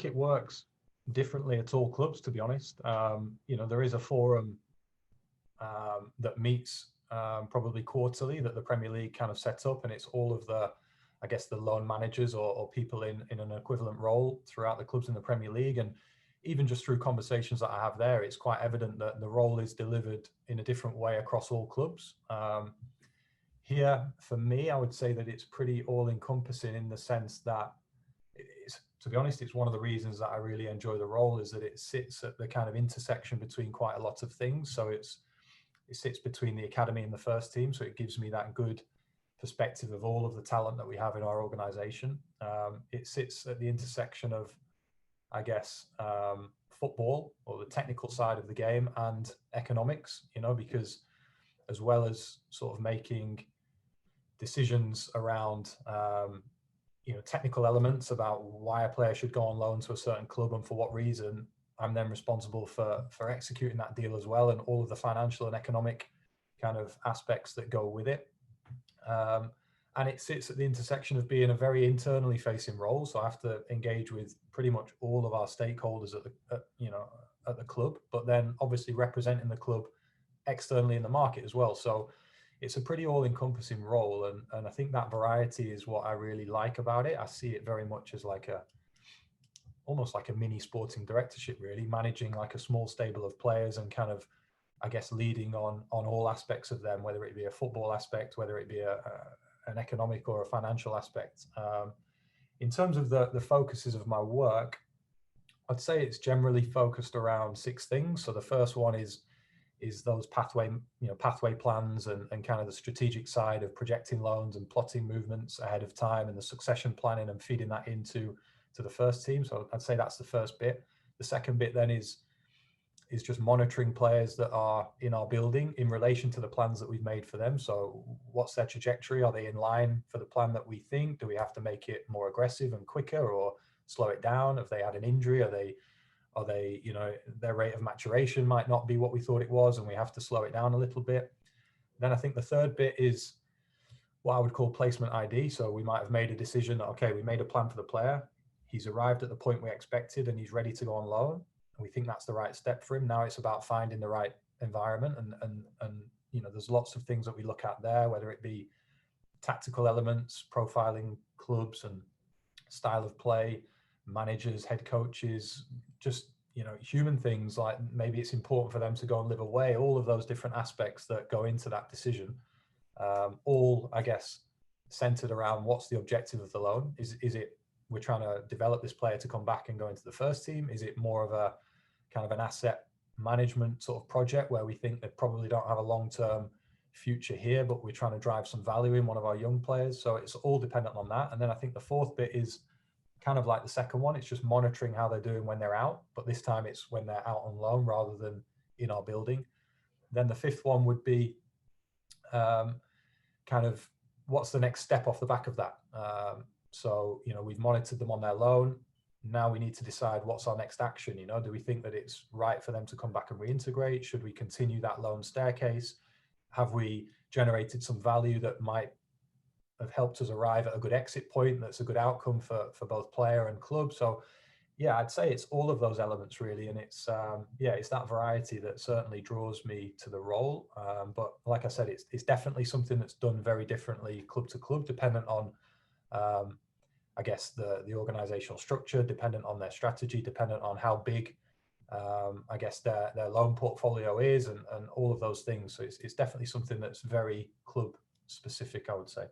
it works differently at all clubs, to be honest. There is a forum that meets probably quarterly that the Premier League kind of sets up, and it's all of the, I guess, the loan managers or people in an equivalent role throughout the clubs in the Premier League. And even just through conversations that I have there, it's quite evident that the role is delivered in a different way across all clubs. Here, for me, I would say that it's pretty all-encompassing in the sense that, to be honest, it's one of the reasons that I really enjoy the role, is that it sits at the kind of intersection between quite a lot of things. So it sits between the academy and the first team, so it gives me that good perspective of all of the talent that we have in our organisation. It sits at the intersection of, I guess, football, or the technical side of the game, and economics, because as well as sort of making decisions around technical elements about why a player should go on loan to a certain club and for what reason, I'm then responsible for executing that deal as well, and all of the financial and economic kind of aspects that go with it. And it sits at the intersection of being a very internally facing role. So I have to engage with pretty much all of our stakeholders at the club, but then obviously representing the club externally in the market as well. So it's a pretty all-encompassing role, and I think that variety is what I really like about it. I see it very much as almost like a mini sporting directorship, really, managing like a small stable of players and kind of, I guess, leading on all aspects of them, whether it be a football aspect, whether it be an economic or a financial aspect. In terms of the focuses of my work, I'd say it's generally focused around 6 things. So the first one is those pathway plans and kind of the strategic side of projecting loans and plotting movements ahead of time, and the succession planning and feeding that into the first team. So I'd say that's the first bit. The second bit then is just monitoring players that are in our building in relation to the plans that we've made for them. So what's their trajectory? Are they in line for the plan that we think? Do we have to make it more aggressive and quicker, or slow it down? Have they had an injury? Are they, their rate of maturation might not be what we thought it was, and we have to slow it down a little bit. Then I think the third bit is what I would call placement ID. So we might have made a decision that, okay, we made a plan for the player. He's arrived at the point we expected and he's ready to go on loan. And we think that's the right step for him. Now it's about finding the right environment. And there's lots of things that we look at there, whether it be tactical elements, profiling clubs and style of play, managers, head coaches, just, human things, like maybe it's important for them to go and live away, all of those different aspects that go into that decision, all, I guess, centered around what's the objective of the loan. Is it we're trying to develop this player to come back and go into the first team? Is it more of a kind of an asset management sort of project where we think they probably don't have a long-term future here, but we're trying to drive some value in one of our young players? So it's all dependent on that. And then I think the fourth bit is kind of like the second one. It's just monitoring how they're doing when they're out, but this time it's when they're out on loan rather than in our building. Then the fifth one would be kind of what's the next step off the back of that. So, we've monitored them on their loan. Now we need to decide what's our next action. Do we think that it's right for them to come back and reintegrate? Should we continue that loan staircase? Have we generated some value that might have helped us arrive at a good exit point that's a good outcome for both player and club? So yeah, I'd say it's all of those elements really, and it's that variety that certainly draws me to the role. But like I said, it's definitely something that's done very differently club to club, dependent on I guess the organizational structure, dependent on their strategy, dependent on how big I guess their loan portfolio is, and all of those things. So it's definitely something that's very club specific, I would say.